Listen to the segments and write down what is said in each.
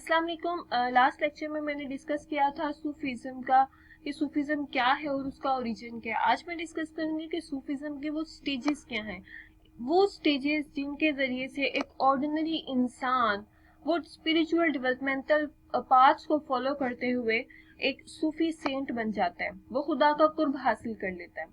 अस्सलाम वालेकुम। Last lecture में मैंने डिस्कस किया था सूफीज़म का, कि सूफीज़म क्या है और उसका ओरिजिन क्या है। आज मैं डिस्कस करूंगी कि सूफीज़म के वो स्टेजेस क्या हैं, वो स्टेजेस जिनके ज़रिए से एक ऑर्डिनरी इंसान वो स्पिरिचुअल डेवलपमेंटल पाथ्स को फॉलो करते हुए एक सूफी सेंट बन जाता है, वो खुदा का कुर्ब हासिल कर लेता है।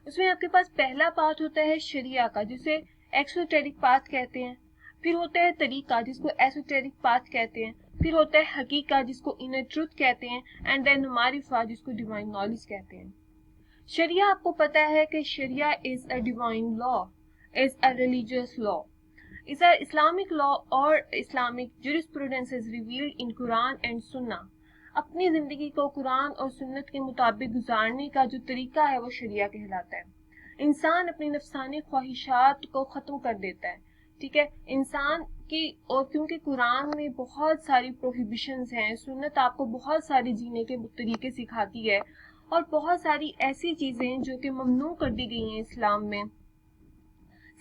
उसमें आपके पास पहला पाथ होता है शरिया का, जिसे एक्सोटेरिक पाथ कहते हैं। फिर होता है तरीका, जिसको एसोटेरिक पाथ कहते हैं। फिर होता है हकीका, जिसको इनर ट्रुथ कहते हैं। एंड देन मारिफा, जिसको डिवाइन नॉलेज कहते हैं। शरिया, आपको पता है कि sharia is a divine law, is a religious law, is a Islamic law और Islamic jurisprudence is revealed in Quran and Sunnah. अपनी जिंदगी को कुरान और सुन्नत के मुताबिक गुजारने का जो तरीका है वो शरिया कहलाता है। इंसान अपनी नफसानी ख्वाहिशात को खत्म कर देता है, ठीक है, इंसान की। और क्योंकि कुरान में बहुत सारी प्रोहिबिशंस हैं, सुन्नत आपको बहुत सारी जीने के तरीके सिखाती है, और बहुत सारी ऐसी चीजें जो कि ममनू कर दी गई हैं इस्लाम में।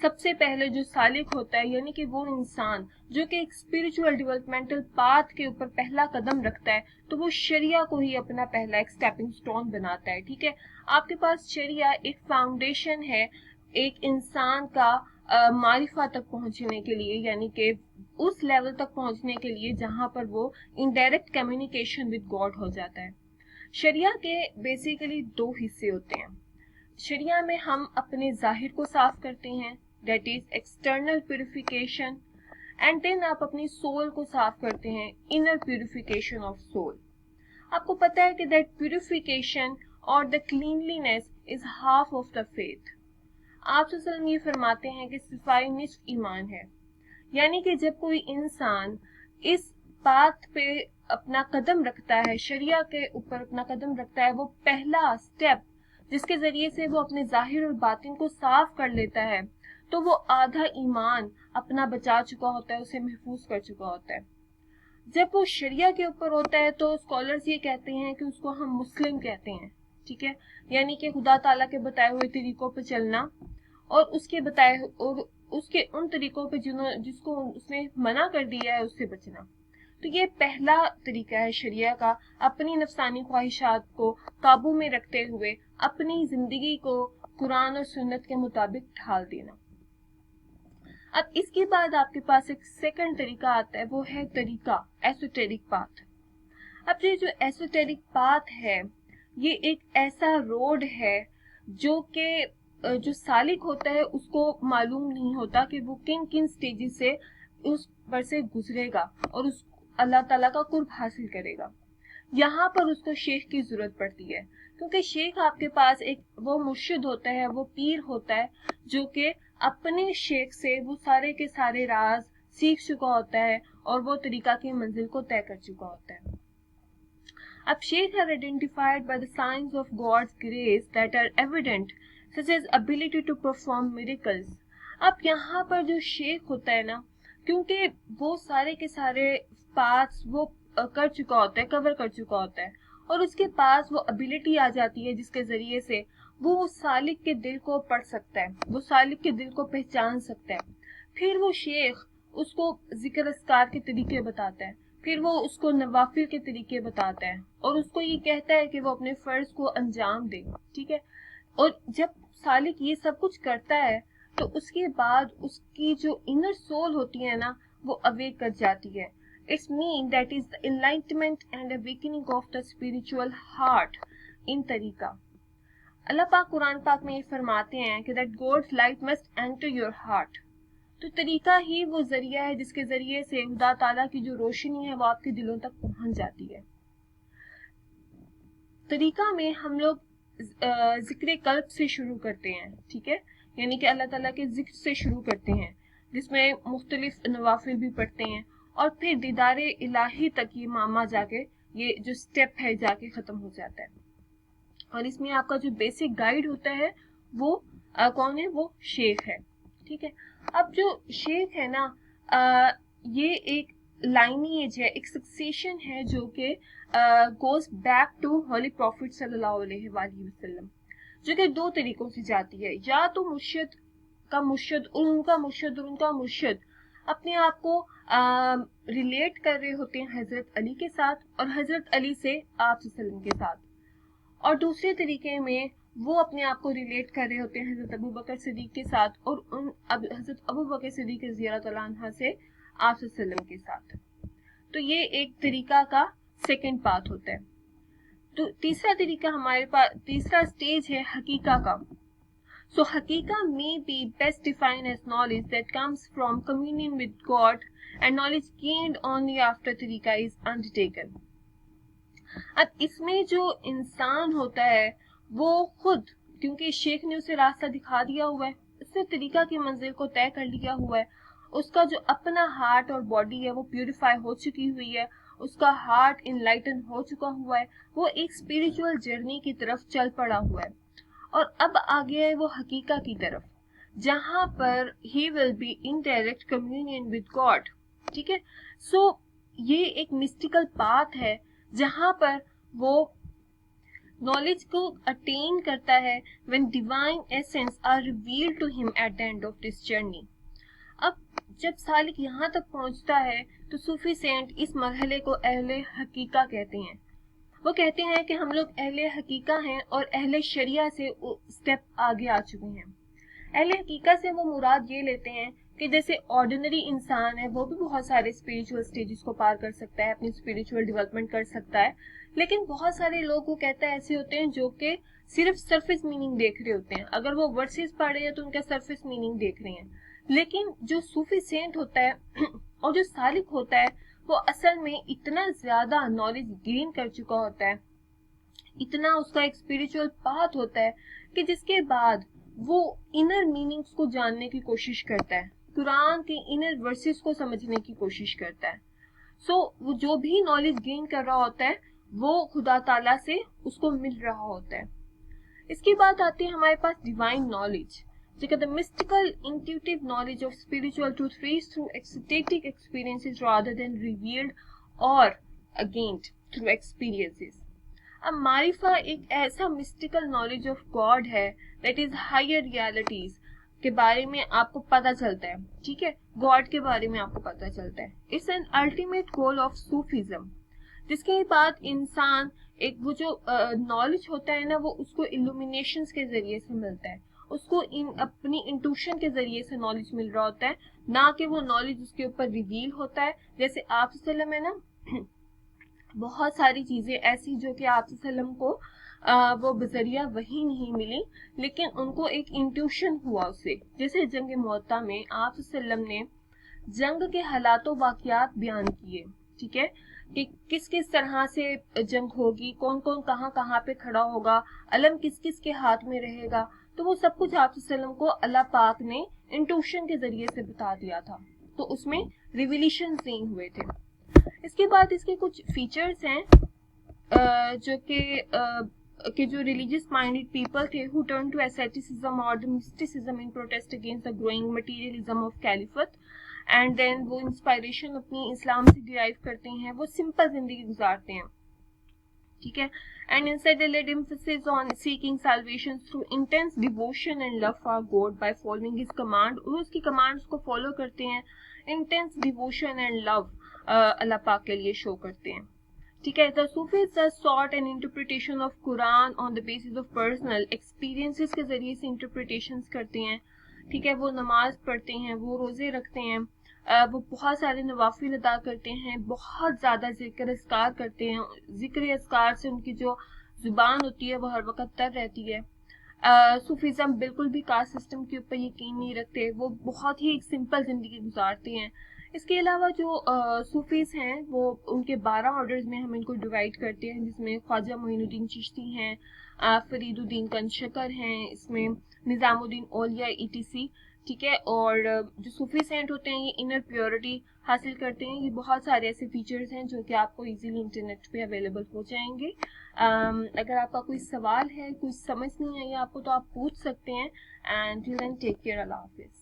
सबसे पहले जो सालिक होता है, यानी कि वो इंसान जो कि एक स्पिरिचुअल डेवलपमेंटल पाथ के ऊपर पहला कदम रखता है, तो वो शरिया को ही अपना पहला एक स्टेपिंग स्टोन बनाता है। ठीक है, आपके पास शरिया एक फाउंडेशन है एक इंसान का मारिफा तक पहुंचने के लिए, यानी कि उस लेवल तक पहुंचने के लिए जहां पर वो इनडायरेक्ट कम्युनिकेशन विद गॉड हो जाता है। शरिया के बेसिकली दो हिस्से होते हैं। शरिया में हम अपने जाहिर को साफ करते हैं, that is external purification, and then आप अपनी सोल को साफ करते हैं, इनर प्यूरिफिकेशन ऑफ सोल। आपको पता है कि दैट प्यूरिफिकेशन और the cleanliness is half of the faith. आप वसल्लम ये फरमाते हैं कि सफाई निस्फ ईमान है, यानी कि जब कोई इंसान इस बात पे अपना कदम रखता है, शरिया के ऊपर अपना कदम रखता है, वो पहला स्टेप जिसके जरिए से वो अपने जाहिर और बातिन को साफ कर लेता है, तो वो आधा ईमान अपना बचा चुका होता है, उसे महफूज कर चुका होता है। जब वो शरिया के ऊपर होता है तो स्कॉलर्स ये कहते हैं कि उसको हम मुस्लिम कहते हैं, ठीक है, यानी कि खुदा ताला के बताए हुए तरीकों पर चलना और उसके उन तरीकों पे जिसको उसने मना कर दिया है उससे बचना। तो ये पहला तरीका है शरिया का, अपनी नफसानी ख्वाहिशात को काबू में रखते हुए अपनी जिंदगी को कुरान और सुन्नत के मुताबिक ढाल देना। अब इसके बाद आपके पास एक सेकंड तरीका आता है, वो है तरीका एसोटेरिक पाथ। अब ये जो एसोटेरिक पाथ है, ये एक ऐसा रोड है जो कि जो सालिक होता है उसको मालूम नहीं होता कि वो किन किन स्टेजेस से उस पर से गुजरेगा और उस अल्लाह ताला का कुर्ब हासिल करेगा। यहाँ पर उसको शेख की जरूरत पड़ती है, क्योंकि शेख आपके पास एक वो मुर्शिद होता है, वो पीर होता है जो कि अपने शेख से वो सारे के सारे राज सीख चुका होता है और वो तरीका की मंजिल को तय कर चुका होता है। अब Sheikh are identified by the signs of God's grace that are evident, such as ability to perform miracles. अब यहाँ पर जो शेख होता है ना, क्योंकि वो सारे के सारे पाथ्स वो कर चुका होता है, कवर कर चुका होता है, और उसके पास वो एबिलिटी आ जाती है जिसके जरिए से वो उस सालिक के दिल को पढ़ सकता है, वो सालिक के दिल को पहचान सकता है। फिर वो शेख उसको जिक्र अस्कार के तरीके बताता है, फिर वो उसको नवाफिल के तरीके बताता है और उसको ये कहता है कि वो अपने फर्ज को अंजाम दे, ठीक है। और जब सालिक ये सब कुछ करता है तो उसके बाद उसकी जो इनर सोल होती है ना, वो अवेक कर जाती है। It's mean that is the enlightenment and awakening of the spiritual heart in तरीका। अल्लाह पाक कुरान पाक में ये फरमाते हैं कि that God's light must enter your heart. तो तरीका ही वो जरिया है जिसके जरिए से खुदा ताला की जो रोशनी है वो आपके दिलों तक पहुंच जाती है। तरीका में हम लोग जिक्र कल्ब से शुरू करते हैं, ठीक है, यानी कि अल्लाह ताला के जिक्र से शुरू करते हैं, जिसमें मुख्तलिफ नवाफिल भी पढ़ते हैं, और फिर दीदारे इलाही तक ये मामा जाके ये जो स्टेप है जाके खत्म हो जाता है। और इसमें आपका जो बेसिक गाइड होता है वो कौन है, वो शेख है, ठीक है। अब जो शेख है ना, ये एक लाइनेज है, एक सक्सेशन है जो कि goes back to holy prophet सल्लल्लाहु अलैहि वसल्लम, जो कि दो तरीकों से जाती है। या तो मुर्शिद का मुर्शिद और उनका मुर्शिद और उनका मुर्शिद अपने आप को रिलेट कर रहे होते हैं हजरत अली के साथ और हजरत अली से आप सल्लम के साथ, और दूसरे तरीके में वो अपने आप को रिलेट कर रहे होते हैं हजरत अबू बकर सिद्दीक के साथ और हजरत अबू बकर सिद्दीक रज़ियल्लाहु तआला अन्हा से आप सल्लम के साथ। तो ये एक तरीका का सेकंड पाथ होता है। तो तीसरा तरीका हमारे पास, तीसरा स्टेज है हकीका का। So Hakika may be best defined as knowledge that comes from communion with God and knowledge gained only after tariqa is undertaken. अब इसमें जो इंसान होता है वो खुद, क्योंकि शेख ने उसे रास्ता दिखा दिया हुआ है, उसने तरीका की मंजिल को तय कर लिया हुआ है, उसका जो अपना हार्ट और बॉडी है वो प्यूरिफाई हो चुकी हुई है, उसका हार्ट इनलाइटन हो चुका हुआ है, वो एक स्पिरिचुअल जर्नी की तरफ चल पड़ा हुआ है और अब आ गया है वो हकीका की तरफ, जहां पर he will be in direct communion with God. ठीक है, सो ये एक मिस्टिकल पाथ है जहां पर वो नॉलेज को अटेन करता है when divine essence are revealed to him at the end of this journey. अब जब सालिक यहाँ तक पहुंचता है तो सूफी सेंट इस मरहले को अहले हकीका कहते हैं। वो कहते हैं कि हम लोग अहले हकीका हैं और अहले शरिया से स्टेप आगे आ चुके हैं। अहले हकीका से वो मुराद ये लेते हैं कि जैसे ऑर्डिनरी इंसान है वो भी बहुत सारे स्पिरिचुअल स्टेजेस को पार कर सकता है, अपनी स्पिरिचुअल डेवलपमेंट कर सकता है, लेकिन बहुत सारे लोग वो कहता है ऐसे होते हैं जो कि सिर्फ सरफेस मीनिंग देख रहे होते हैं। अगर वो वर्सेस पढ़ रहे हैं तो उनका सरफेस मीनिंग देख रहे हैं, लेकिन जो सूफी सेंट होता है और जो सालिक होता है वो असल में इतना ज्यादा नॉलेज गेन कर चुका होता है, इतना उसका एक स्पिरिचुअल पाथ होता है कि जिसके बाद वो इनर मीनिंग्स को जानने की कोशिश करता है, कुरान के इनर वर्सेस को समझने की कोशिश करता है। सो वो जो भी नॉलेज गेन कर रहा होता है वो खुदा ताला से उसको मिल रहा होता है। इसके बाद आती है हमारे पास divine knowledge, the mystical intuitive knowledge of spiritual truth raised through ecstatic experiences rather than revealed or gained through experiences. अब मारिफा एक ऐसा mystical knowledge of God है that is higher realities के बारे में आपको पता चलता है, ठीक है, गॉड के बारे में आपको पता चलता है। It's an ultimate goal of Sufism, जिसके बाद इंसान एक वो जो नॉलेज होता है ना वो उसको इल्यूमिनेशंस के जरिए से मिलता है, उसको अपनी इंट्यूशन के जरिए से नॉलेज मिल रहा होता है, ना कि वो नॉलेज उसके ऊपर रिवील होता है। जैसे आप सल्लम है ना, बहुत सारी चीजें ऐसी जो कि आप सल्लम को वो बजरिया वही नहीं मिली, लेकिन उनको एक इंट्यूशन हुआ उससे। जैसे जंग मुअत्ता में आप सल्लम ने जंग के हालातों वाकयात बयान किए, ठीक है, कि किस किस तरह से जंग होगी, कौन कौन कहाँ कहाँ पे खड़ा होगा, अलम किस किस के हाथ में रहेगा, तो वो सब कुछ आप सल्लम को अल्लाह पाक ने इंट्यूशन के जरिए से बता दिया था, तो उसमें रिविलेशन नहीं हुए थे। इसके बाद इसके कुछ फीचर्स हैं जो कि जो रिलीजियस माइंडेड पीपल थे हु टर्न टू एसेटिसिज्म और the mysticism in protest against the growing materialism of caliphate, and then वो इंस्पायरेशन अपनी इस्लाम से डिराइव करते हैं, वो सिंपल जिंदगी गुजारते हैं, ठीक है, and instead they laid emphasis on seeking salvation through intense devotion and love for God by following his command, और उसकी commands को follow करते हैं, intense devotion and love अल्लाह पाक के लिए show करते हैं, ठीक है। The Sufis sought an interpretation of Quran on the basis of personal experiences के जरिए से interpretations करते हैं, ठीक है, वो नमाज पढ़ते हैं, वो रोजे रखते हैं, वो बहुत सारे नवाफिल अदा करते हैं, बहुत ज़्यादा जिक्र अस्कार करते हैं, जिक्र अस्कार से उनकी जो जुबान होती है वो हर वक्त तर रहती है। सूफीज़म बिल्कुल भी कास्ट सिस्टम के ऊपर यकीन नहीं रखते, वो बहुत ही एक सिंपल ज़िंदगी गुजारते हैं। इसके अलावा जो सूफीज़ हैं वो उनके 12 ऑर्डर्स में हम इनको डिवाइड करते हैं, जिसमें ख्वाजा मोइनुद्दीन चिश्ती हैं, फरीदुद्दीन कंशकर हैं, इसमें निज़ामुद्दीन औलिया ETC, ठीक है, और जो सूफी सेंट होते हैं ये इनर प्योरिटी हासिल करते हैं। ये बहुत सारे ऐसे फीचर्स हैं जो कि आपको इजीली इंटरनेट पे अवेलेबल हो जाएंगे। अगर आपका कोई सवाल है, कुछ समझ नहीं आई आपको, तो आप पूछ सकते हैं। And till then take care, अल्लाह हाफिज़।